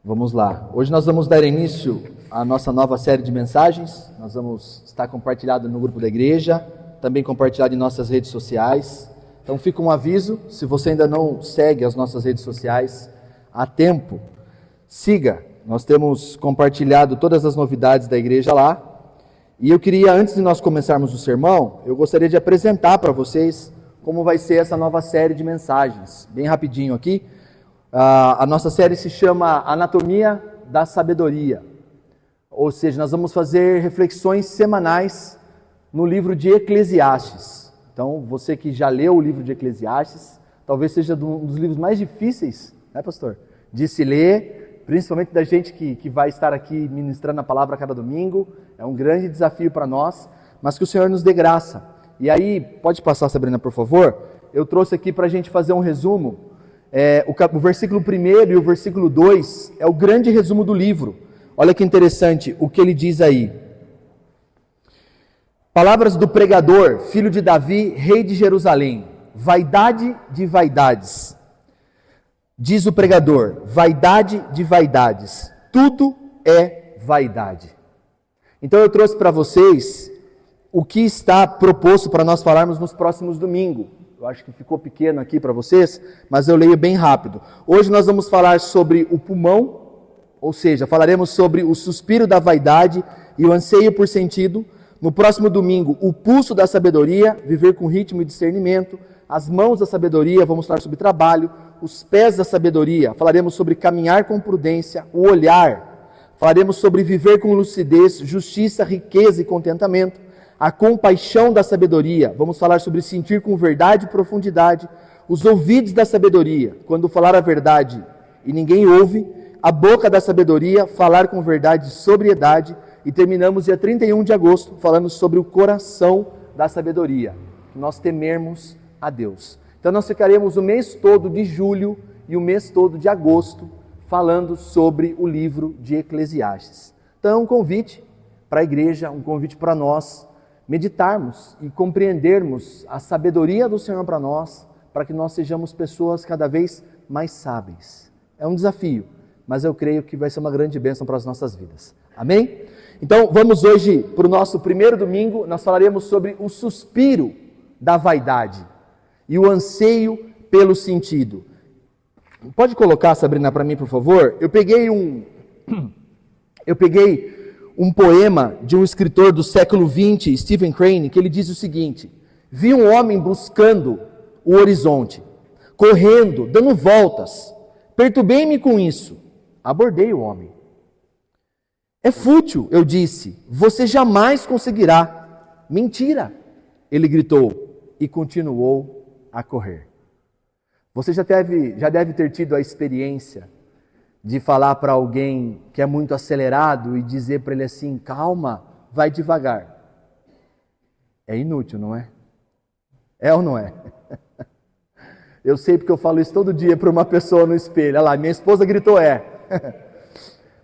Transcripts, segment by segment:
Vamos lá. Hoje nós vamos dar início à nossa nova série de mensagens. Nós vamos estar compartilhado no grupo da igreja, também compartilhado em nossas redes sociais. Então fica um aviso, se você ainda não segue as nossas redes sociais, há tempo, siga. Nós temos compartilhado todas as novidades da igreja lá. E eu queria, antes de nós começarmos o sermão, eu gostaria de apresentar para vocês como vai ser essa nova série de mensagens. Bem rapidinho aqui. A nossa série se chama Anatomia da Sabedoria. Ou seja, nós vamos fazer reflexões semanais no livro de Eclesiastes. Então, você que já leu o livro de Eclesiastes, talvez seja um dos livros mais difíceis, né, pastor? De se ler, principalmente da gente que vai estar aqui ministrando a palavra a cada domingo. É um grande desafio para nós, mas que o Senhor nos dê graça. E aí, pode passar, Sabrina, por favor? Eu trouxe aqui para a gente fazer um resumo. O versículo 1 e o versículo 2 é o grande resumo do livro. Olha que interessante o que ele diz aí. Palavras do pregador, filho de Davi, rei de Jerusalém. Vaidade de vaidades. Diz o pregador, vaidade de vaidades. Tudo é vaidade. Então eu trouxe para vocês o que está proposto para nós falarmos nos próximos domingos. Eu acho que ficou pequeno aqui para vocês, mas eu leio bem rápido. Hoje nós vamos falar sobre o pulmão, ou seja, falaremos sobre o suspiro da vaidade e o anseio por sentido. No próximo domingo, o pulso da sabedoria, viver com ritmo e discernimento. As mãos da sabedoria, vamos falar sobre trabalho. Os pés da sabedoria, falaremos sobre caminhar com prudência. O olhar, falaremos sobre viver com lucidez, justiça, riqueza e contentamento. A compaixão da sabedoria, vamos falar sobre sentir com verdade e profundidade. Os ouvidos da sabedoria, quando falar a verdade e ninguém ouve. A boca da sabedoria, falar com verdade e sobriedade. E terminamos dia 31 de agosto, falando sobre o coração da sabedoria, que nós temermos a Deus. Então nós ficaremos o mês todo de julho e o mês todo de agosto, falando sobre o livro de Eclesiastes. Então é um convite para a igreja, um convite para nós, meditarmos e compreendermos a sabedoria do Senhor para nós, para que nós sejamos pessoas cada vez mais sábias. É um desafio, mas eu creio que vai ser uma grande bênção para as nossas vidas. Amém? Então vamos hoje para o nosso primeiro domingo, nós falaremos sobre o suspiro da vaidade e o anseio pelo sentido. Pode colocar, Sabrina, para mim, por favor? Eu peguei um poema de um escritor do século XX, Stephen Crane, que ele diz o seguinte: vi um homem buscando o horizonte, correndo, dando voltas. Perturbei-me com isso. Abordei o homem. É fútil, eu disse, você jamais conseguirá. Mentira, ele gritou e continuou a correr. Você já deve ter tido a experiência de falar para alguém que é muito acelerado e dizer para ele assim, calma, vai devagar. É inútil, não é? É ou não é? Eu sei porque eu falo isso todo dia para uma pessoa no espelho. Olha lá, minha esposa gritou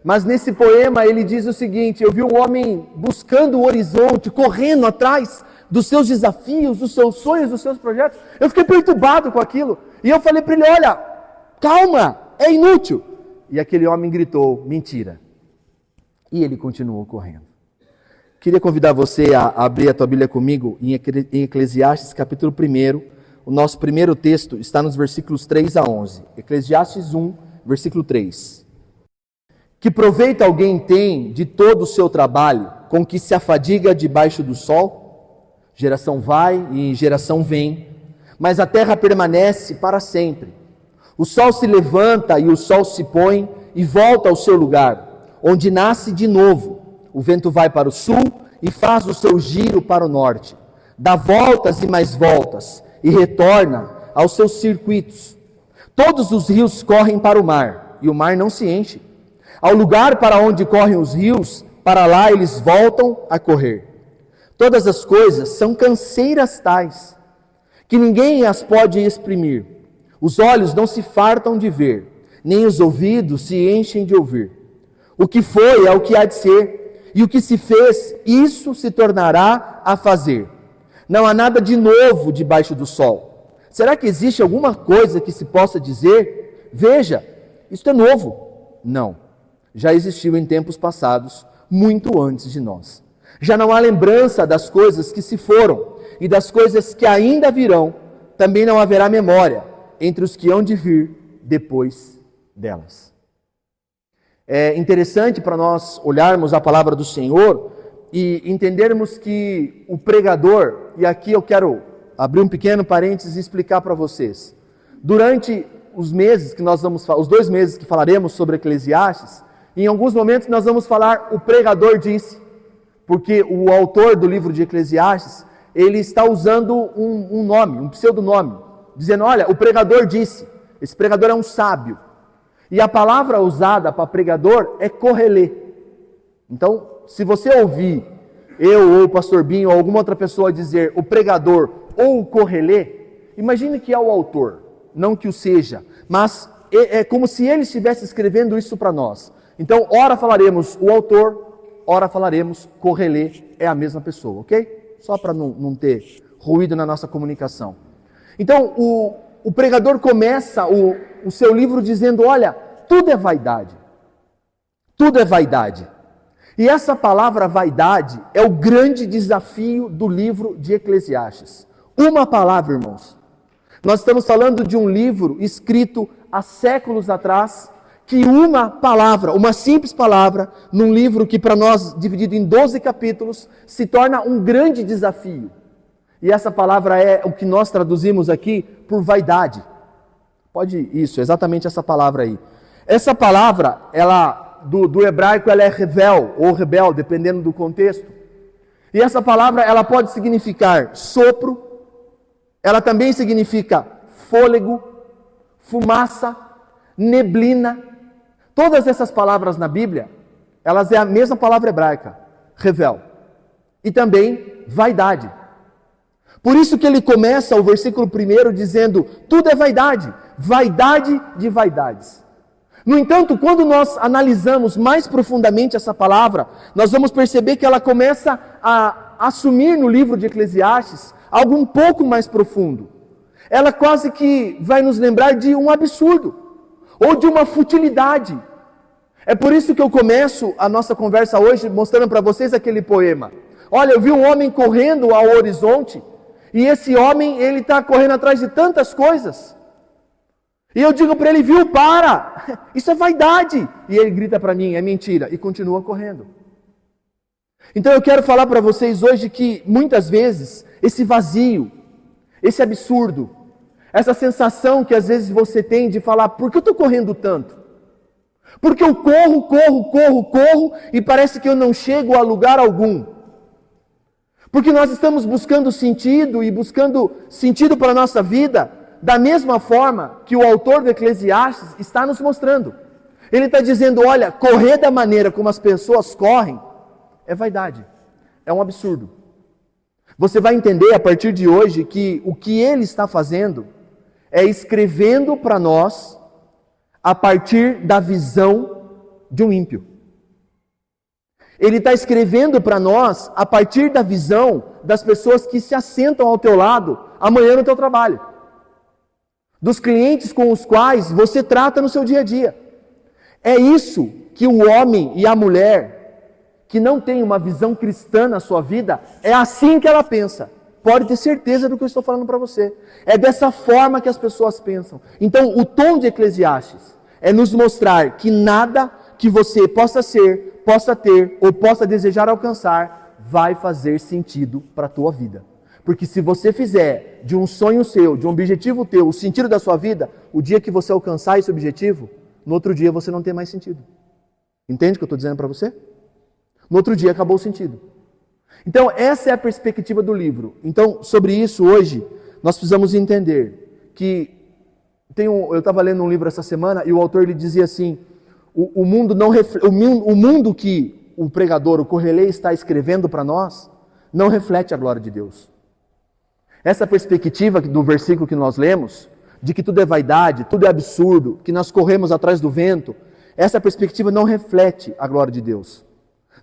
Mas nesse poema ele diz o seguinte: eu vi um homem buscando o horizonte, correndo atrás dos seus desafios, dos seus sonhos, dos seus projetos. Eu fiquei perturbado com aquilo. E eu falei para ele, olha, calma, é inútil. E aquele homem gritou, mentira. E ele continuou correndo. Queria convidar você a abrir a tua Bíblia comigo em Eclesiastes capítulo 1. O nosso primeiro texto está nos versículos 3 a 11. Eclesiastes 1, versículo 3. Que proveito alguém tem de todo o seu trabalho, com que se afadiga debaixo do sol? Geração vai e geração vem, mas a terra permanece para sempre. O sol se levanta e o sol se põe e volta ao seu lugar, onde nasce de novo. O vento vai para o sul e faz o seu giro para o norte. Dá voltas e mais voltas e retorna aos seus circuitos. Todos os rios correm para o mar e o mar não se enche. Ao lugar para onde correm os rios, para lá eles voltam a correr. Todas as coisas são canseiras tais, que ninguém as pode exprimir. Os olhos não se fartam de ver, nem os ouvidos se enchem de ouvir. O que foi é o que há de ser, e o que se fez, isso se tornará a fazer. Não há nada de novo debaixo do sol. Será que existe alguma coisa que se possa dizer? Veja, isto é novo. Não. já existiu em tempos passados, muito antes de nós. Já não há lembrança das coisas que se foram e das coisas que ainda virão, também não haverá memória entre os que hão de vir depois delas. É interessante para nós olharmos a palavra do Senhor e entendermos que o pregador, e aqui eu quero abrir um pequeno parênteses e explicar para vocês. Durante os meses que nós vamos falar, os 2 meses que falaremos sobre Eclesiastes, em alguns momentos nós vamos falar o pregador disse, porque o autor do livro de Eclesiastes, ele está usando um nome, um pseudonome, dizendo, olha, o pregador disse, esse pregador é um sábio. E a palavra usada para pregador é correlê. Então, se você ouvir eu ou o pastor Binho ou alguma outra pessoa dizer o pregador ou o correlê, imagine que é o autor, não que o seja, mas é como se ele estivesse escrevendo isso para nós. Então, ora falaremos o autor, ora falaremos correlê, é a mesma pessoa, ok? Só para não ter ruído na nossa comunicação. Então, o pregador começa o seu livro dizendo, olha, tudo é vaidade. Tudo é vaidade. E essa palavra vaidade é o grande desafio do livro de Eclesiastes. Uma palavra, irmãos. Nós estamos falando de um livro escrito há séculos atrás, que uma palavra, uma simples palavra, num livro que para nós, dividido em 12 capítulos, se torna um grande desafio. E essa palavra é o que nós traduzimos aqui por vaidade. Isso, exatamente essa palavra aí. Essa palavra, ela do hebraico, ela é revel ou rebel, dependendo do contexto. E essa palavra, ela pode significar sopro, ela também significa fôlego, fumaça, neblina. Todas essas palavras na Bíblia, elas é a mesma palavra hebraica, revel. E também vaidade. Por isso que ele começa o versículo 1 dizendo, tudo é vaidade, vaidade de vaidades. No entanto, quando nós analisamos mais profundamente essa palavra, nós vamos perceber que ela começa a assumir no livro de Eclesiastes algo um pouco mais profundo. Ela quase que vai nos lembrar de um absurdo, ou de uma futilidade. É por isso que eu começo a nossa conversa hoje mostrando para vocês aquele poema. Olha, eu vi um homem correndo ao horizonte, e esse homem, ele está correndo atrás de tantas coisas. E eu digo para ele, viu, para, isso é vaidade. E ele grita para mim, é mentira, e continua correndo. Então eu quero falar para vocês hoje que muitas vezes esse vazio, esse absurdo, essa sensação que às vezes você tem de falar, por que eu estou correndo tanto? Porque eu corro e parece que eu não chego a lugar algum. Porque nós estamos buscando sentido e buscando sentido para a nossa vida da mesma forma que o autor do Eclesiastes está nos mostrando. Ele está dizendo, olha, correr da maneira como as pessoas correm é vaidade, é um absurdo. Você vai entender a partir de hoje que o que ele está fazendo é escrevendo para nós a partir da visão de um ímpio. Ele está escrevendo para nós a partir da visão das pessoas que se assentam ao teu lado amanhã no teu trabalho. Dos clientes com os quais você trata no seu dia a dia. É isso que o homem e a mulher que não tem uma visão cristã na sua vida, é assim que ela pensa. Pode ter certeza do que eu estou falando para você. É dessa forma que as pessoas pensam. Então, o tom de Eclesiastes é nos mostrar que nada que você possa ser, possa ter ou possa desejar alcançar vai fazer sentido para a tua vida. Porque se você fizer de um sonho seu, de um objetivo teu, o sentido da sua vida, o dia que você alcançar esse objetivo, no outro dia você não tem mais sentido. Entende o que eu estou dizendo para você? No outro dia acabou o sentido. Então, essa é a perspectiva do livro. Então, sobre isso, hoje, nós precisamos entender que eu estava lendo um livro essa semana e o autor ele dizia assim, o mundo que o pregador, o correlê está escrevendo para nós, não reflete a glória de Deus. Essa perspectiva do versículo que nós lemos, de que tudo é vaidade, tudo é absurdo, que nós corremos atrás do vento, essa perspectiva não reflete a glória de Deus.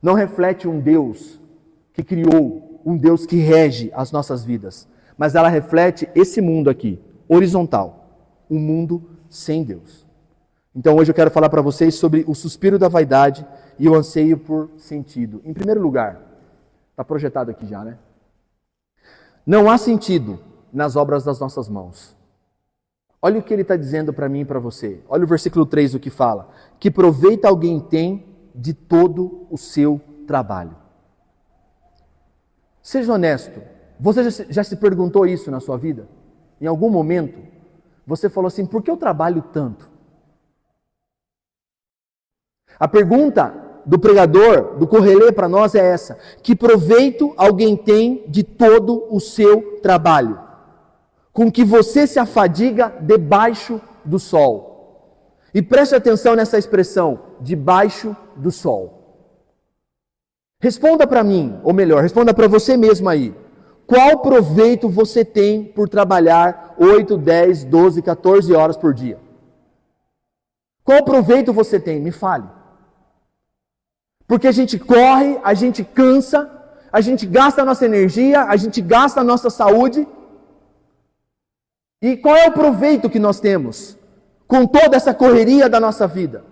Não reflete um Deus que criou, um Deus que rege as nossas vidas. Mas ela reflete esse mundo aqui, horizontal. Um mundo sem Deus. Então hoje eu quero falar para vocês sobre o suspiro da vaidade e o anseio por sentido. Em primeiro lugar, está projetado aqui já, né? Não há sentido nas obras das nossas mãos. Olha o que ele está dizendo para mim e para você. Olha o versículo 3, o que fala. Que proveito alguém tem de todo o seu trabalho. Seja honesto. Você já se perguntou isso na sua vida? Em algum momento, você falou assim, por que eu trabalho tanto? A pergunta do pregador, do Correlê para nós é essa. Que proveito alguém tem de todo o seu trabalho? Com que você se afadiga debaixo do sol. E preste atenção nessa expressão, debaixo do sol. Responda para mim, ou melhor, responda para você mesmo aí. Qual proveito você tem por trabalhar 8, 10, 12, 14 horas por dia? Qual proveito você tem? Me fale. Porque a gente corre, a gente cansa, a gente gasta a nossa energia, a gente gasta a nossa saúde. E qual é o proveito que nós temos com toda essa correria da nossa vida?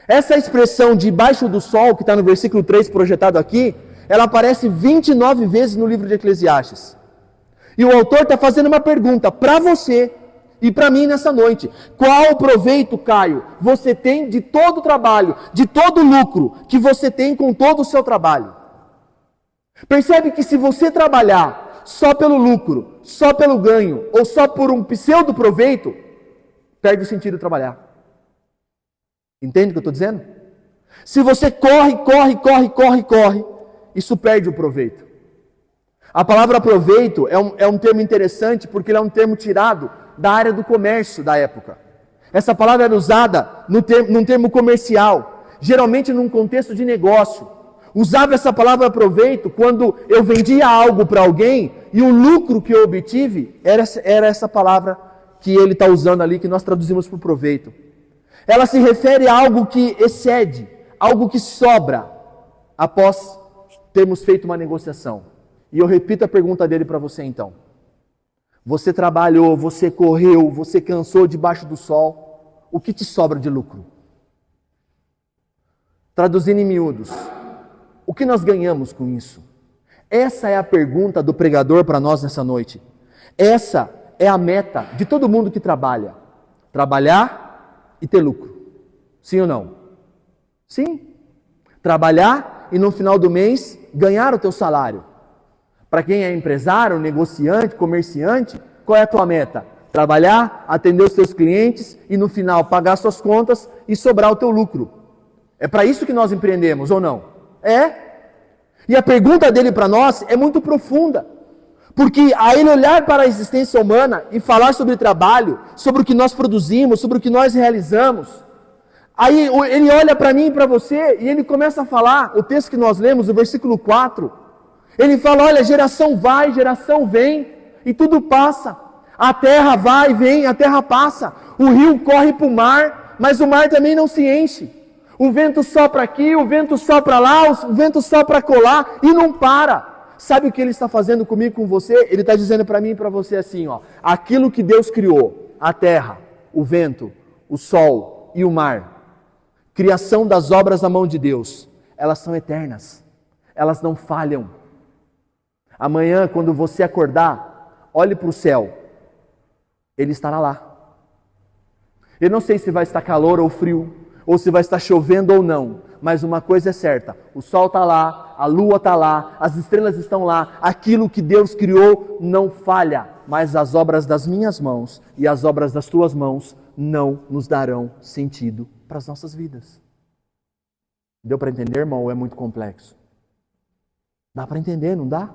Essa expressão debaixo do sol, que está no versículo 3 projetado aqui, ela aparece 29 vezes no livro de Eclesiastes. E o autor está fazendo uma pergunta para você e para mim nessa noite. Qual o proveito, Caio, você tem de todo o trabalho, de todo o lucro que você tem com todo o seu trabalho? Percebe que se você trabalhar só pelo lucro, só pelo ganho, ou só por um pseudo proveito, perde o sentido de trabalhar. Entende o que eu estou dizendo? Se você corre, isso perde o proveito. A palavra proveito é um termo interessante porque ele é um termo tirado da área do comércio da época. Essa palavra era usada num termo comercial, geralmente num contexto de negócio. Usava essa palavra proveito quando eu vendia algo para alguém e o lucro que eu obtive era essa palavra que ele está usando ali, que nós traduzimos por proveito. Ela se refere a algo que excede, algo que sobra após termos feito uma negociação. E eu repito a pergunta dele para você então. Você trabalhou, você correu, você cansou debaixo do sol. O que te sobra de lucro? Traduzindo em miúdos, o que nós ganhamos com isso? Essa é a pergunta do pregador para nós nessa noite. Essa é a meta de todo mundo que trabalha. Trabalhar e ter lucro. Sim ou não? Sim. Trabalhar e no final do mês ganhar o teu salário. Para quem é empresário, negociante, comerciante, qual é a tua meta? Trabalhar, atender os teus clientes e no final pagar suas contas e sobrar o teu lucro. É para isso que nós empreendemos, ou não? É. E a pergunta dele para nós é muito profunda. Porque a ele olhar para a existência humana e falar sobre trabalho, sobre o que nós produzimos, sobre o que nós realizamos, aí ele olha para mim e para você e ele começa a falar, o texto que nós lemos, o versículo 4, ele fala, olha, geração vai, geração vem e tudo passa. A terra vai, vem, a terra passa. O rio corre para o mar, mas o mar também não se enche. O vento sopra aqui, o vento sopra lá, o vento sopra colar e não para. Sabe o que ele está fazendo comigo, com você? Ele está dizendo para mim e para você assim, ó, aquilo que Deus criou, a terra, o vento, o sol e o mar, criação das obras da mão de Deus, elas são eternas, elas não falham. Amanhã, quando você acordar, olhe para o céu, ele estará lá. Eu não sei se vai estar calor ou frio, ou se vai estar chovendo ou não, mas uma coisa é certa, o sol está lá, a lua está lá, as estrelas estão lá, aquilo que Deus criou não falha, mas as obras das minhas mãos e as obras das tuas mãos não nos darão sentido para as nossas vidas. Deu para entender, irmão, ou é muito complexo? Dá para entender, não dá?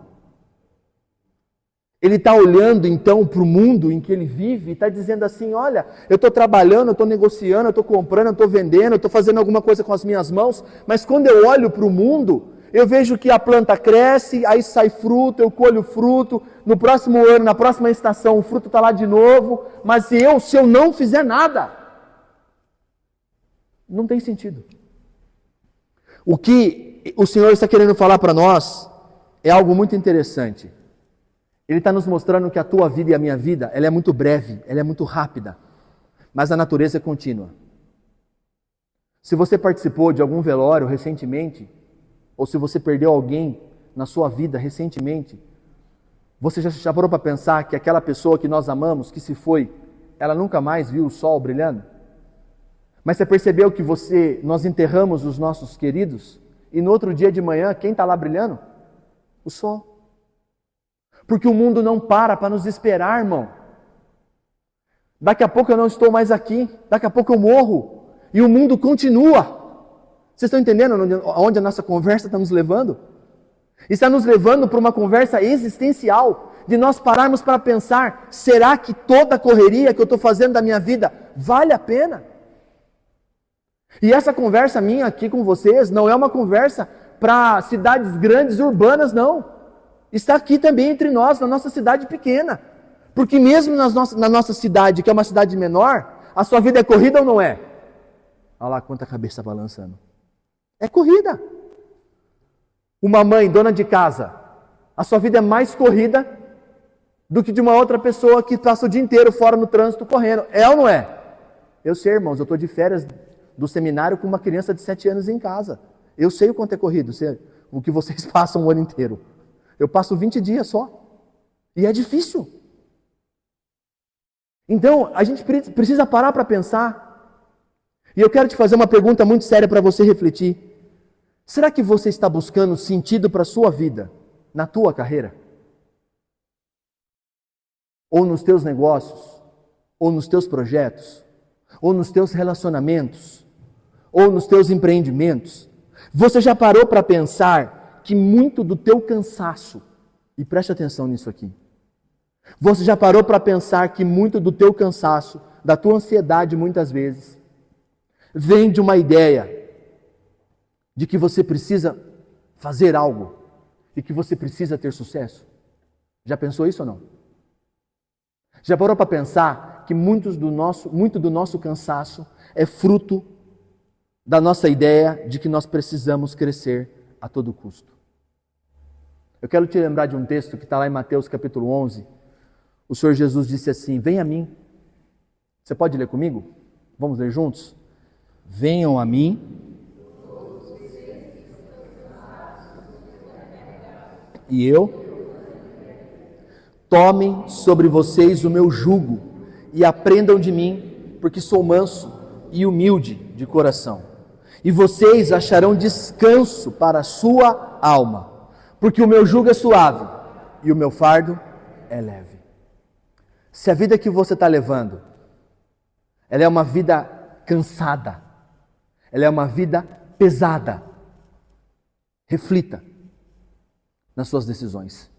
Ele está olhando então para o mundo em que ele vive e está dizendo assim, olha, eu estou trabalhando, eu estou negociando, eu estou comprando, eu estou vendendo, eu estou fazendo alguma coisa com as minhas mãos, mas quando eu olho para o mundo, eu vejo que a planta cresce, aí sai fruto, eu colho fruto, no próximo ano, na próxima estação, o fruto está lá de novo, mas se eu não fizer nada, não tem sentido. O que o Senhor está querendo falar para nós é algo muito interessante. Ele está nos mostrando que a tua vida e a minha vida, ela é muito breve, ela é muito rápida, mas a natureza é contínua. Se você participou de algum velório recentemente, ou se você perdeu alguém na sua vida recentemente, você já parou para pensar que aquela pessoa que nós amamos, que se foi, ela nunca mais viu o sol brilhando? Mas você percebeu que nós enterramos os nossos queridos e no outro dia de manhã, quem está lá brilhando? O sol. Porque o mundo não para nos esperar, irmão. Daqui a pouco eu não estou mais aqui, daqui a pouco eu morro e o mundo continua. Vocês estão entendendo onde a nossa conversa está nos levando? Está nos levando para uma conversa existencial, de nós pararmos para pensar, será que toda a correria que eu estou fazendo da minha vida vale a pena? E essa conversa minha aqui com vocês não é uma conversa para cidades grandes urbanas, não. Está aqui também entre nós, na nossa cidade pequena. Porque mesmo na nossa cidade, que é uma cidade menor, a sua vida é corrida ou não é? Olha lá quanta cabeça está balançando. É corrida. Uma mãe, dona de casa, a sua vida é mais corrida do que de uma outra pessoa que passa o dia inteiro fora no trânsito correndo. É ou não é? Eu sei, irmãos, eu estou de férias do seminário com uma criança de 7 anos em casa. Eu sei o quanto é corrido, o que vocês passam o ano inteiro. Eu passo 20 dias só. E é difícil. Então, a gente precisa parar para pensar. E eu quero te fazer uma pergunta muito séria para você refletir. Será que você está buscando sentido para a sua vida, na tua carreira? Ou nos teus negócios? Ou nos teus projetos? Ou nos teus relacionamentos? Ou nos teus empreendimentos? Você já parou para pensar que muito do teu cansaço, e preste atenção nisso aqui, você já parou para pensar que muito do teu cansaço, da tua ansiedade muitas vezes, vem de uma ideia de que você precisa fazer algo e que você precisa ter sucesso? Já pensou isso ou não? Já parou para pensar que muito do nosso cansaço é fruto da nossa ideia de que nós precisamos crescer a todo custo? Eu quero te lembrar de um texto que está lá em Mateus capítulo 11. O Senhor Jesus disse assim: venha a mim. Você pode ler comigo? Vamos ler juntos? Venham a mim, e eu, tomem sobre vocês o meu jugo e aprendam de mim, porque sou manso e humilde de coração. E vocês acharão descanso para a sua alma, porque o meu jugo é suave e o meu fardo é leve. Se a vida que você está levando, ela é uma vida cansada, ela é uma vida pesada, reflita nas suas decisões.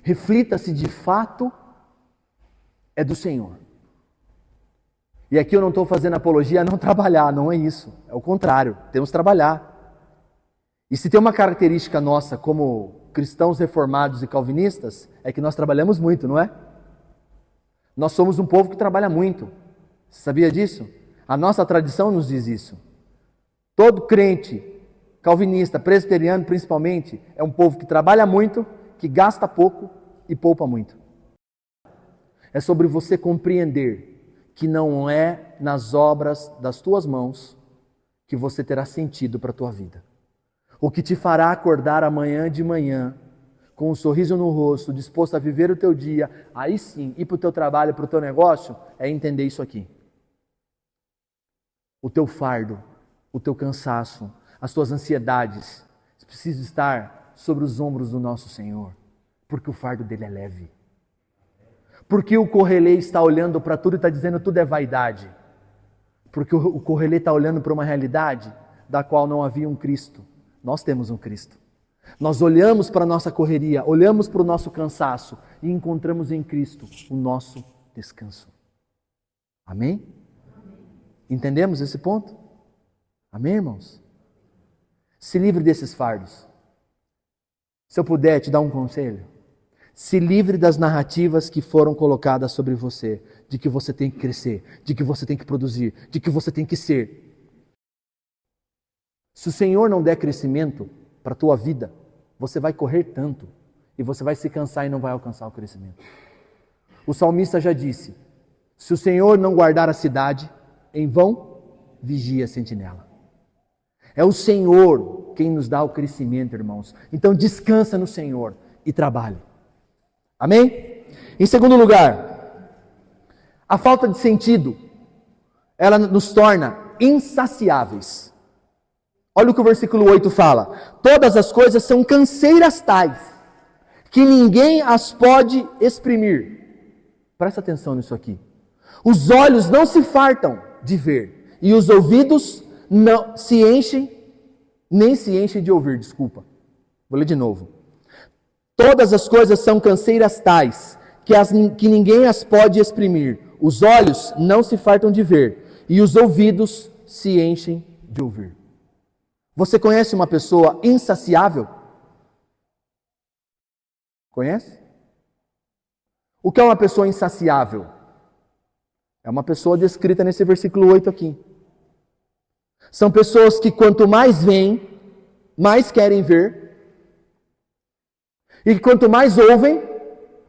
Reflita se de fato é do Senhor. E aqui eu não estou fazendo apologia a não trabalhar, não é isso. É o contrário, temos que trabalhar. E se tem uma característica nossa como cristãos reformados e calvinistas, é que nós trabalhamos muito, não é? Nós somos um povo que trabalha muito. Você sabia disso? A nossa tradição nos diz isso. Todo crente, calvinista, presbiteriano principalmente, é um povo que trabalha muito, que gasta pouco e poupa muito. É sobre você compreender que não é nas obras das tuas mãos que você terá sentido para a tua vida. O que te fará acordar amanhã de manhã, com um sorriso no rosto, disposto a viver o teu dia, aí sim, ir para o teu trabalho, para o teu negócio, é entender isso aqui. O teu fardo, o teu cansaço, as tuas ansiedades, precisam estar sobre os ombros do nosso Senhor, porque o fardo dele é leve. Porque o Correlê está olhando para tudo e está dizendo tudo é vaidade. Porque o Correlê está olhando para uma realidade da qual não havia um Cristo. Nós temos um Cristo. Nós olhamos para a nossa correria, olhamos para o nosso cansaço e encontramos em Cristo o nosso descanso. Amém? Entendemos esse ponto? Amém, irmãos? Se livre desses fardos. Se eu puder te dar um conselho, se livre das narrativas que foram colocadas sobre você, de que você tem que crescer, de que você tem que produzir, de que você tem que ser. Se o Senhor não der crescimento para a tua vida, você vai correr tanto e você vai se cansar e não vai alcançar o crescimento. O salmista já disse: se o Senhor não guardar a cidade, em vão vigia a sentinela. É o Senhor quem nos dá o crescimento, irmãos. Então descansa no Senhor e trabalhe. Amém? Em segundo lugar, a falta de sentido, ela nos torna insaciáveis. Olha o que o versículo 8 fala. Todas as coisas são canseiras tais, que ninguém as pode exprimir. Presta atenção nisso aqui. Os olhos não se fartam de ver, e os ouvidos não se enchem, nem se enchem de ouvir, desculpa. Vou ler de novo. Todas as coisas são canseiras tais, que ninguém as pode exprimir. Os olhos não se fartam de ver, e os ouvidos se enchem de ouvir. Você conhece uma pessoa insaciável? Conhece? O que é uma pessoa insaciável? É uma pessoa descrita nesse versículo 8 aqui. São pessoas que quanto mais veem, mais querem ver. E que quanto mais ouvem,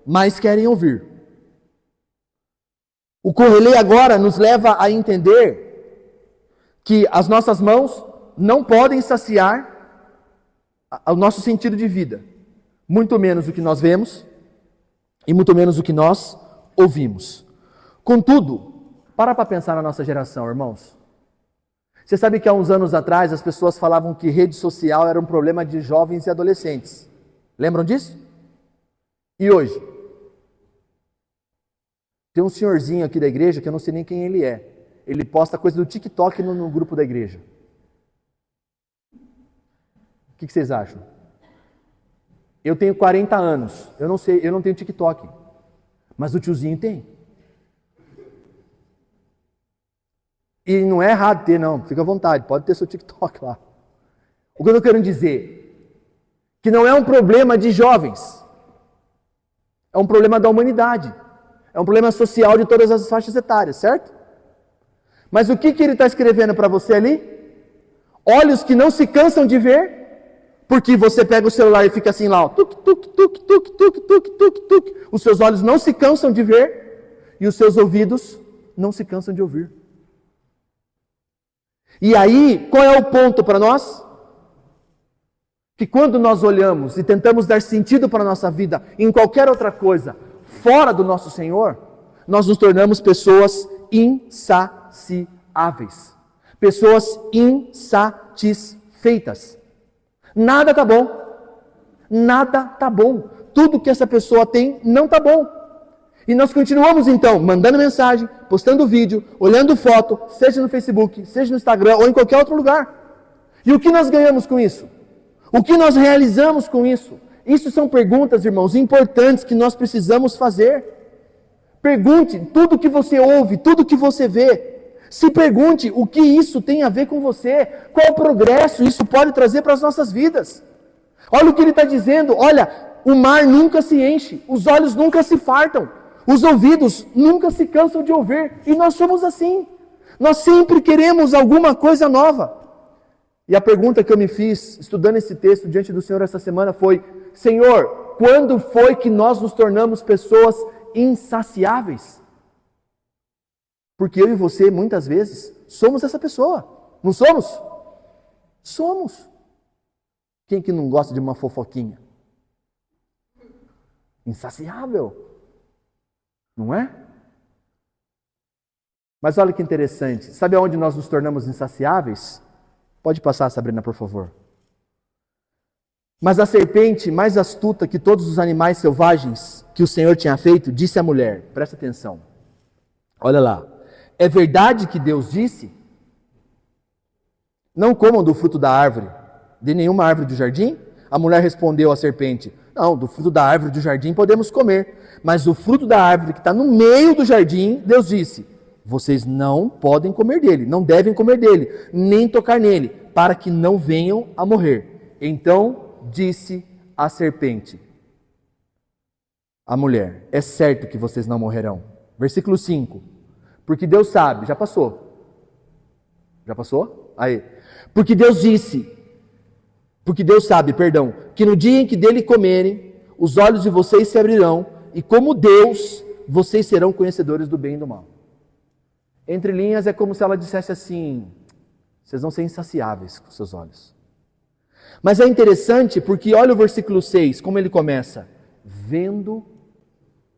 mais querem ouvir. O Correlê agora nos leva a entender que as nossas mãos não podem saciar o nosso sentido de vida. Muito menos o que nós vemos e muito menos o que nós ouvimos. Contudo, para pensar na nossa geração, irmãos. Você sabe que há uns anos atrás as pessoas falavam que rede social era um problema de jovens e adolescentes. Lembram disso? E hoje? Tem um senhorzinho aqui da igreja que eu não sei nem quem ele é. Ele posta coisa do TikTok no grupo da igreja. O que vocês acham? Eu tenho 40 anos. Eu não tenho TikTok. Mas o tiozinho tem. E não é errado ter, não. Fica à vontade. Pode ter seu TikTok lá. O que eu estou querendo dizer? Que não é um problema de jovens. É um problema da humanidade. É um problema social de todas as faixas etárias, certo? Mas o que ele está escrevendo para você ali? Olhos que não se cansam de ver, porque você pega o celular e fica assim lá, ó, tuc, tuc, tuc, tuc, tuc, tuc, tuc, tuc. Os seus olhos não se cansam de ver e os seus ouvidos não se cansam de ouvir. E aí, qual é o ponto para nós? Que quando nós olhamos e tentamos dar sentido para a nossa vida em qualquer outra coisa fora do nosso Senhor, nós nos tornamos pessoas insaciáveis, pessoas insatisfeitas. Nada tá bom, nada tá bom. Tudo que essa pessoa tem não tá bom. E nós continuamos então mandando mensagem, postando vídeo, olhando foto, seja no Facebook, seja no Instagram ou em qualquer outro lugar. E o que nós ganhamos com isso? O que nós realizamos com isso? Isso são perguntas, irmãos, importantes que nós precisamos fazer. Pergunte tudo que você ouve, tudo que você vê. Se pergunte o que isso tem a ver com você, qual progresso isso pode trazer para as nossas vidas. Olha o que ele está dizendo, olha, o mar nunca se enche, os olhos nunca se fartam, os ouvidos nunca se cansam de ouvir, e nós somos assim. Nós sempre queremos alguma coisa nova. E a pergunta que eu me fiz, estudando esse texto diante do Senhor essa semana foi, Senhor, quando foi que nós nos tornamos pessoas insaciáveis? Porque eu e você, muitas vezes, somos essa pessoa. Não somos? Somos. Quem que não gosta de uma fofoquinha? Insaciável. Não é? Mas olha que interessante. Sabe aonde nós nos tornamos insaciáveis? Pode passar, Sabrina, por favor. Mas a serpente, mais astuta que todos os animais selvagens que o Senhor tinha feito, disse à mulher, presta atenção. Olha lá. É verdade que Deus disse? Não comam do fruto da árvore, de nenhuma árvore do jardim? A mulher respondeu à serpente, não, do fruto da árvore do jardim podemos comer, mas o fruto da árvore que está no meio do jardim, Deus disse, vocês não podem comer dele, não devem comer dele, nem tocar nele, para que não venham a morrer. Então disse a serpente, a mulher, é certo que vocês não morrerão. Versículo 5. Porque Deus sabe, já passou? Já passou? Aí. Porque Deus sabe, que no dia em que dele comerem, os olhos de vocês se abrirão, e como Deus, vocês serão conhecedores do bem e do mal. Entre linhas é como se ela dissesse assim, Vocês vão ser insaciáveis com seus olhos. Mas é interessante porque olha o versículo 6, como ele começa. Vendo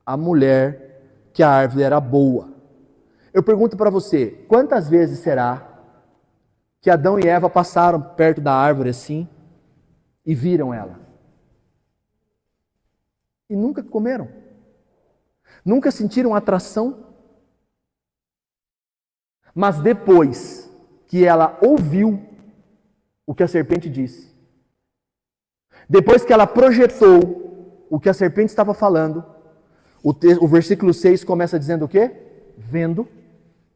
a mulher que a árvore era boa. Eu pergunto para você, quantas vezes será que Adão e Eva passaram perto da árvore assim e viram ela? E nunca comeram? Nunca sentiram atração? Mas depois que ela ouviu o que a serpente disse, depois que ela projetou o que a serpente estava falando, o versículo 6 começa dizendo o quê? Vendo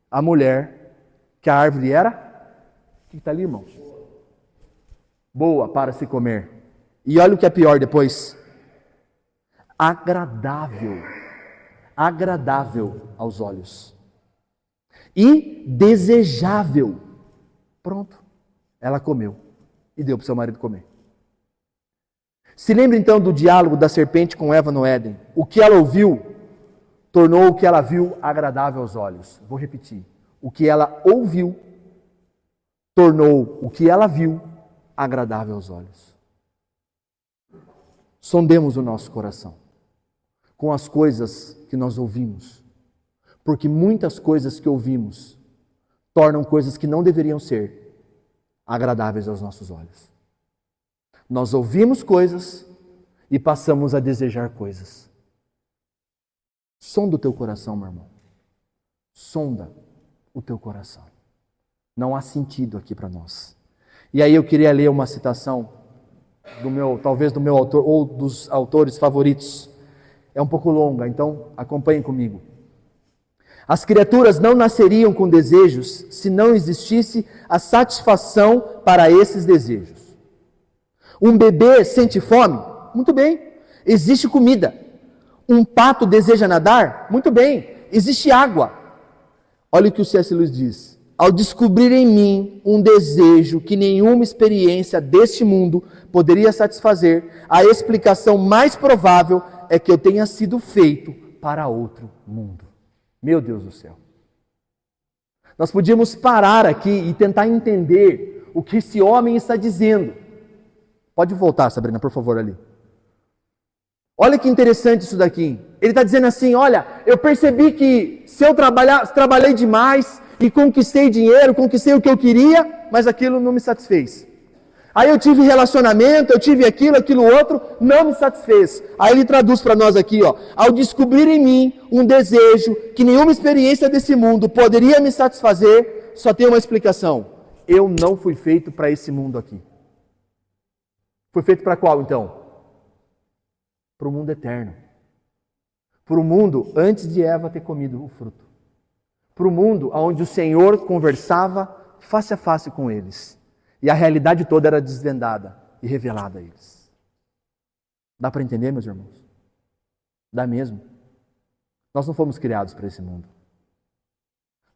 a mulher que a árvore era, o que está ali, irmão? Boa para se comer. E olha o que é pior depois. Agradável aos olhos. E desejável. Pronto. Ela comeu e deu para o seu marido comer. Se lembra então do diálogo da serpente com Eva no Éden. O que ela ouviu tornou o que ela viu agradável aos olhos. Vou repetir. O que ela ouviu tornou o que ela viu agradável aos olhos. Sondemos o nosso coração com as coisas que nós ouvimos. Porque muitas coisas que ouvimos tornam coisas que não deveriam ser agradáveis aos nossos olhos. Nós ouvimos coisas e passamos a desejar coisas. Sonda o teu coração, meu irmão. Sonda o teu coração. Não há sentido aqui para nós. E aí eu queria ler uma citação talvez do meu autor ou dos autores favoritos. É um pouco longa, então acompanhem comigo. As criaturas não nasceriam com desejos se não existisse a satisfação para esses desejos. Um bebê sente fome? Muito bem, existe comida. Um pato deseja nadar? Muito bem, existe água. Olha o que o C.S. Lewis diz. Ao descobrir em mim um desejo que nenhuma experiência deste mundo poderia satisfazer, a explicação mais provável é que eu tenha sido feito para outro mundo. Meu Deus do céu. Nós podíamos parar aqui e tentar entender o que esse homem está dizendo. Pode voltar, Sabrina, por favor, ali. Olha que interessante isso daqui. Ele está dizendo assim, olha, eu percebi que se eu trabalhei demais e conquistei dinheiro, conquistei o que eu queria, mas aquilo não me satisfez. Aí eu tive relacionamento, eu tive aquilo outro, não me satisfez. Aí ele traduz para nós aqui, ó, ao descobrir em mim um desejo que nenhuma experiência desse mundo poderia me satisfazer, só tem uma explicação. Eu não fui feito para esse mundo aqui. Foi feito para qual, então? Para o mundo eterno. Para o mundo antes de Eva ter comido o fruto. Para o mundo onde o Senhor conversava face a face com eles. E a realidade toda era desvendada e revelada a eles. Dá para entender, meus irmãos? Dá mesmo. Nós não fomos criados para esse mundo.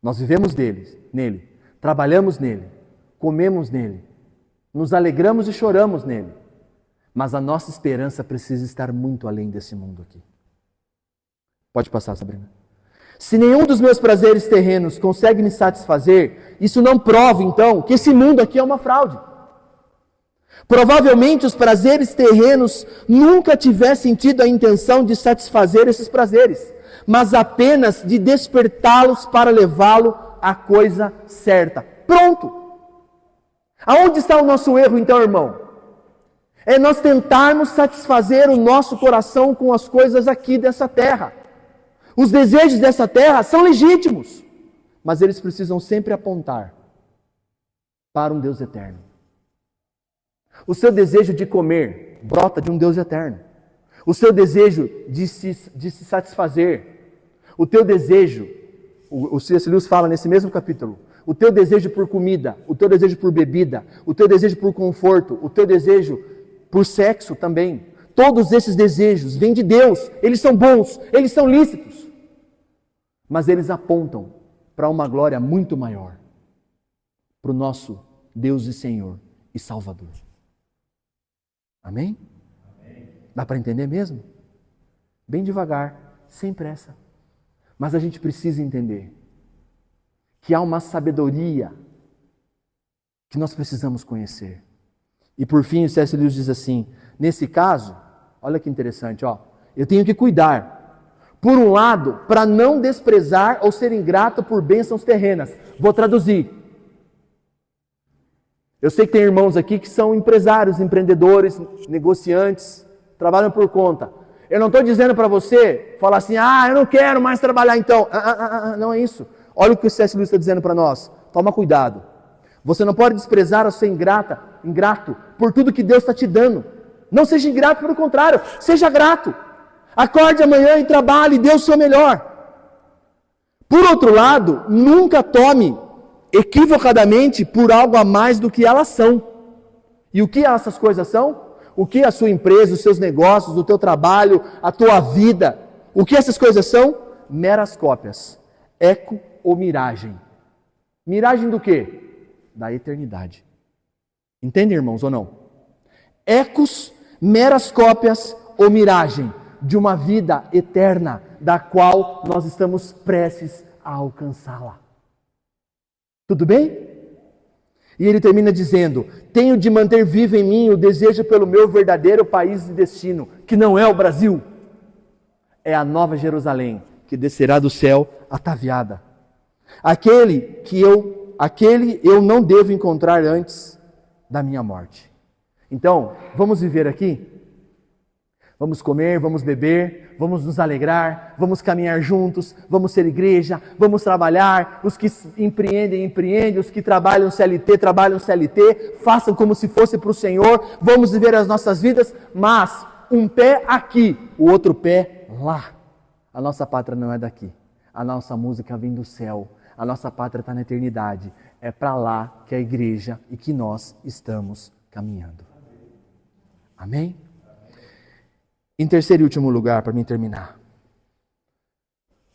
Nós vivemos nele, trabalhamos nele, comemos nele, nos alegramos e choramos nele. Mas a nossa esperança precisa estar muito além desse mundo aqui. Pode passar, Sabrina. Se nenhum dos meus prazeres terrenos consegue me satisfazer, isso não prova, então, que esse mundo aqui é uma fraude. Provavelmente os prazeres terrenos nunca tivessem tido a intenção de satisfazer esses prazeres, mas apenas de despertá-los para levá-lo à coisa certa. Pronto! Aonde está o nosso erro, então, irmão? É nós tentarmos satisfazer o nosso coração com as coisas aqui dessa terra. Os desejos dessa terra são legítimos, mas eles precisam sempre apontar para um Deus eterno. O seu desejo de comer brota de um Deus eterno. O seu desejo de se satisfazer, o teu desejo, o C.S. Lewis fala nesse mesmo capítulo, o teu desejo por comida, o teu desejo por bebida, o teu desejo por conforto, o teu desejo por sexo também. Todos esses desejos vêm de Deus, eles são bons, eles são lícitos, mas eles apontam para uma glória muito maior, para o nosso Deus e Senhor e Salvador. Amém? Amém. Dá para entender mesmo? Bem devagar, sem pressa. Mas a gente precisa entender que há uma sabedoria que nós precisamos conhecer. E por fim, o C.S. Lewis diz assim, nesse caso, olha que interessante, eu tenho que cuidar, por um lado, para não desprezar ou ser ingrato por bênçãos terrenas. Vou traduzir. Eu sei que tem irmãos aqui que são empresários, empreendedores, negociantes, trabalham por conta. Eu não estou dizendo para você, falar assim, eu não quero mais trabalhar então. Não é isso. Olha o que o C.S. Lewis está dizendo para nós. Toma cuidado. Você não pode desprezar ou ser ingrato por tudo que Deus está te dando. Não seja ingrato, pelo contrário, seja grato. Acorde amanhã e trabalhe, dê o seu melhor. Por outro lado, nunca tome equivocadamente por algo a mais do que elas são. E o que essas coisas são? O que a sua empresa, os seus negócios, o teu trabalho, a tua vida, o que essas coisas são? Meras cópias, eco ou miragem. Miragem do quê? Da eternidade. Entendem, irmãos, ou não? Ecos, meras cópias ou miragem de uma vida eterna, da qual nós estamos prestes a alcançá-la. Tudo bem? E ele termina dizendo, tenho de manter vivo em mim o desejo pelo meu verdadeiro país de destino, que não é o Brasil, é a Nova Jerusalém, que descerá do céu ataviada. Aquele eu não devo encontrar antes da minha morte. Então, vamos viver aqui? Vamos comer, vamos beber, vamos nos alegrar, vamos caminhar juntos, vamos ser igreja, vamos trabalhar, os que empreendem, os que trabalham CLT, façam como se fosse para o Senhor, vamos viver as nossas vidas, mas um pé aqui, o outro pé lá. A nossa pátria não é daqui, a nossa música vem do céu, a nossa pátria está na eternidade, é para lá que a igreja e que nós estamos caminhando. Amém? Em terceiro e último lugar, para mim terminar,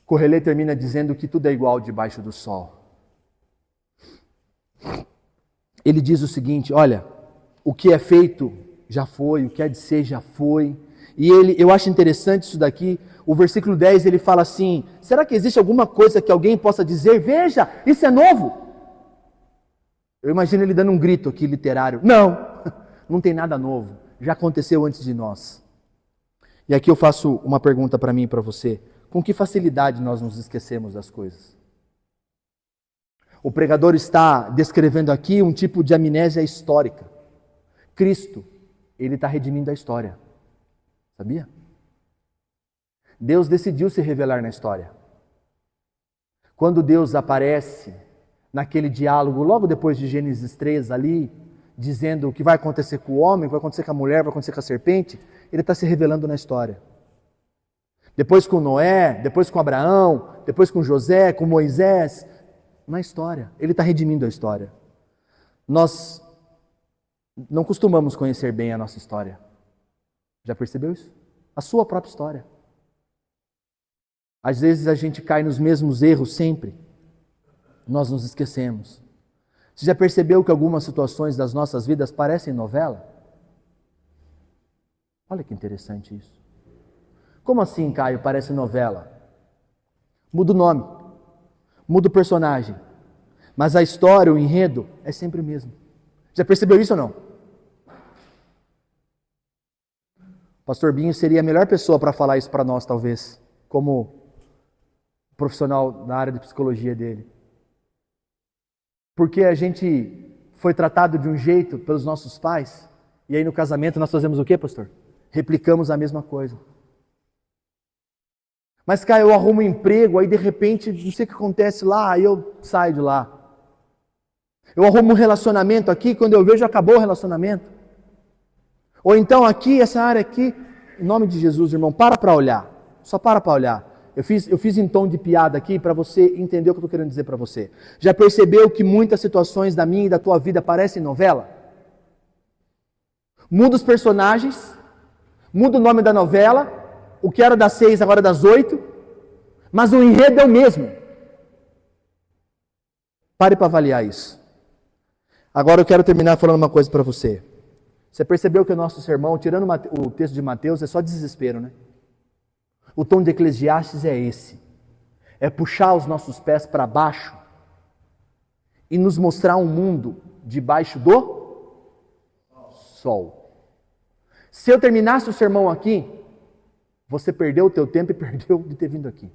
Correlê termina dizendo que tudo é igual debaixo do sol. Ele diz o seguinte, olha, o que é feito já foi, o que é de ser já foi. E eu acho interessante isso daqui, o versículo 10 ele fala assim, será que existe alguma coisa que alguém possa dizer, veja, isso é novo? Eu imagino ele dando um grito aqui literário, não tem nada novo, já aconteceu antes de nós. E aqui eu faço uma pergunta para mim e para você. Com que facilidade nós nos esquecemos das coisas? O pregador está descrevendo aqui um tipo de amnésia histórica. Cristo, ele está redimindo a história. Sabia? Deus decidiu se revelar na história. Quando Deus aparece naquele diálogo, logo depois de Gênesis 3 ali, dizendo o que vai acontecer com o homem, o que vai acontecer com a mulher, o que vai acontecer com a serpente, ele está se revelando na história. Depois com Noé, depois com Abraão, depois com José, com Moisés, na história. Ele está redimindo a história. Nós não costumamos conhecer bem a nossa história. Já percebeu isso? A sua própria história. Às vezes a gente cai nos mesmos erros sempre. Nós nos esquecemos. Você já percebeu que algumas situações das nossas vidas parecem novela? Olha que interessante isso. Como assim, Caio, parece novela? Muda o nome, muda o personagem, mas a história, o enredo, é sempre o mesmo. Já percebeu isso ou não? O pastor Binho seria a melhor pessoa para falar isso para nós, talvez, como profissional na área de psicologia dele. Porque a gente foi tratado de um jeito pelos nossos pais, e aí no casamento nós fazemos o quê, pastor? Replicamos a mesma coisa. Mas, cara, eu arrumo um emprego, aí de repente, não sei o que acontece lá, aí eu saio de lá. Eu arrumo um relacionamento aqui, quando eu vejo, acabou o relacionamento. Ou então aqui, essa área aqui, em nome de Jesus, irmão, para olhar. Só para olhar. Eu fiz em tom de piada aqui para você entender o que eu estou querendo dizer para você. Já percebeu que muitas situações da minha e da tua vida parecem novela? Muda os personagens, muda o nome da novela, o que era das 6 agora é das 8, mas o enredo é o mesmo. Pare para avaliar isso. Agora eu quero terminar falando uma coisa para você. Você percebeu que o nosso sermão, tirando o texto de Mateus, é só desespero, né? O tom de Eclesiastes é esse. É puxar os nossos pés para baixo e nos mostrar um mundo debaixo do sol. Se eu terminasse o sermão aqui, você perdeu o teu tempo e perdeu de ter vindo aqui.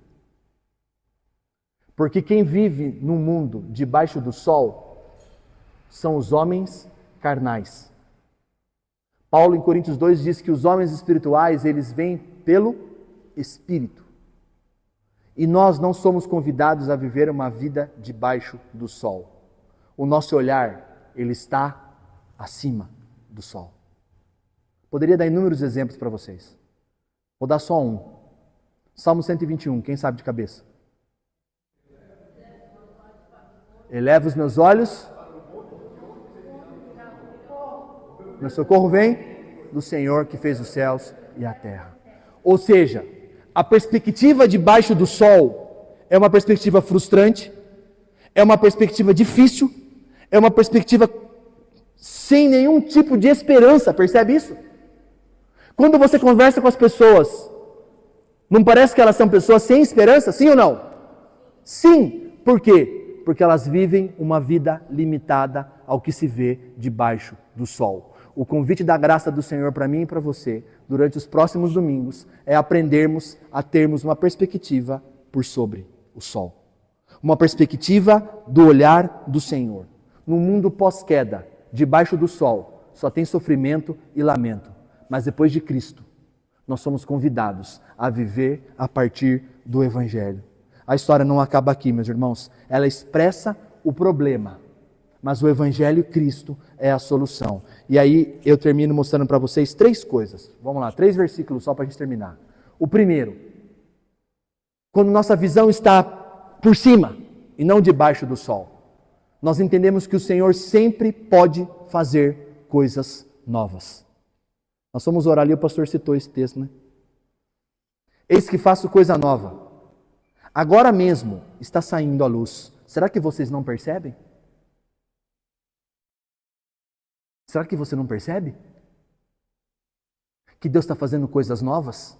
Porque quem vive num mundo debaixo do sol são os homens carnais. Paulo em Coríntios 2 diz que os homens espirituais, eles vêm pelo Espírito. E nós não somos convidados a viver uma vida debaixo do sol. O nosso olhar, ele está acima do sol. Poderia dar inúmeros exemplos para vocês. Vou dar só um. Salmo 121, quem sabe de cabeça? Eleva os meus olhos. Meu socorro vem do Senhor que fez os céus e a terra. Ou seja, a perspectiva debaixo do sol é uma perspectiva frustrante, é uma perspectiva difícil, é uma perspectiva sem nenhum tipo de esperança, percebe isso? Quando você conversa com as pessoas, não parece que elas são pessoas sem esperança, sim ou não? Sim, por quê? Porque elas vivem uma vida limitada ao que se vê debaixo do sol. O convite da graça do Senhor para mim e para você, durante os próximos domingos, é aprendermos a termos uma perspectiva por sobre o sol. Uma perspectiva do olhar do Senhor. No mundo pós-queda, debaixo do sol, só tem sofrimento e lamento. Mas depois de Cristo, nós somos convidados a viver a partir do Evangelho. A história não acaba aqui, meus irmãos. Ela expressa o problema. Mas o Evangelho Cristo é a solução. E aí eu termino mostrando para vocês 3 coisas. Vamos lá, 3 versículos só para a gente terminar. O primeiro, quando nossa visão está por cima e não debaixo do sol, nós entendemos que o Senhor sempre pode fazer coisas novas. Nós fomos orar ali, o pastor citou esse texto, né? Eis que faço coisa nova. Agora mesmo está saindo a luz. Será que vocês não percebem? Será que você não percebe? Que Deus está fazendo coisas novas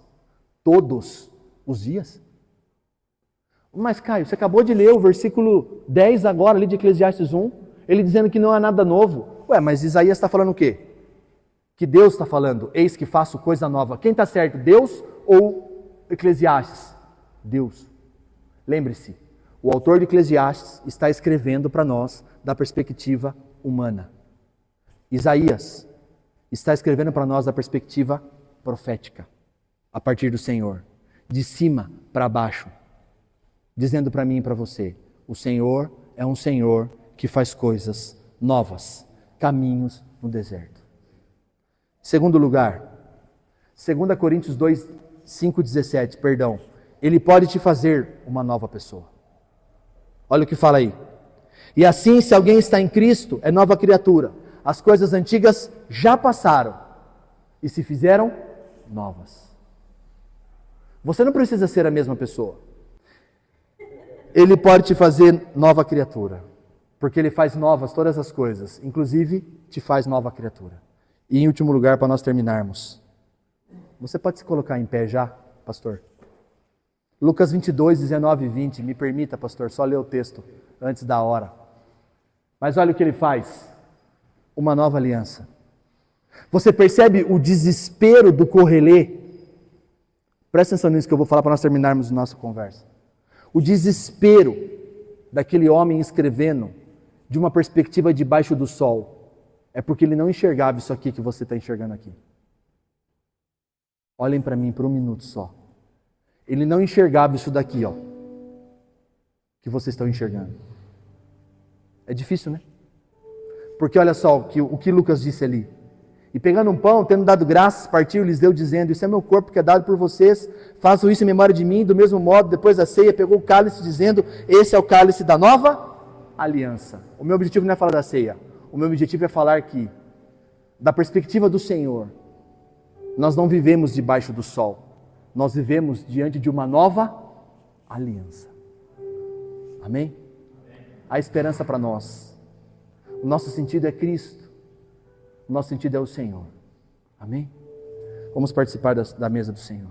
todos os dias? Mas Caio, você acabou de ler o versículo 10 agora ali de Eclesiastes 1, ele dizendo que não há nada novo. Ué, mas Isaías está falando o quê? Que Deus está falando, eis que faço coisa nova. Quem está certo, Deus ou Eclesiastes? Deus. Lembre-se, o autor de Eclesiastes está escrevendo para nós da perspectiva humana. Isaías está escrevendo para nós da perspectiva profética, a partir do Senhor, de cima para baixo, dizendo para mim e para você, o Senhor é um Senhor que faz coisas novas, caminhos no deserto. Segundo lugar, 2 Coríntios 2, 5,17, perdão, Ele pode te fazer uma nova pessoa. Olha o que fala aí. E assim, se alguém está em Cristo, é nova criatura. As coisas antigas já passaram e se fizeram novas. Você não precisa ser a mesma pessoa. Ele pode te fazer nova criatura, porque Ele faz novas todas as coisas, inclusive te faz nova criatura. E em último lugar, para nós terminarmos, você pode se colocar em pé já, pastor? Lucas 22, 19 e 20, me permita, pastor, só ler o texto antes da hora. Mas olha o que Ele faz. Uma nova aliança. Você percebe o desespero do Correlê? Presta atenção nisso que eu vou falar para nós terminarmos a nossa conversa. O desespero daquele homem escrevendo de uma perspectiva debaixo do sol é porque ele não enxergava isso aqui que você está enxergando aqui. Olhem para mim por um minuto só. Ele não enxergava isso daqui, ó, que vocês estão enxergando. É difícil, né? Porque olha só o que Lucas disse ali. E pegando um pão, tendo dado graças, partiu e lhes deu, dizendo, isso é meu corpo que é dado por vocês, façam isso em memória de mim. Do mesmo modo, depois da ceia, pegou o cálice, dizendo, esse é o cálice da nova aliança. O meu objetivo não é falar da ceia. O meu objetivo é falar que, da perspectiva do Senhor, nós não vivemos debaixo do sol. Nós vivemos diante de uma nova aliança. Amém? Há esperança para nós. O nosso sentido é Cristo. O nosso sentido é o Senhor. Amém? Vamos participar da mesa do Senhor.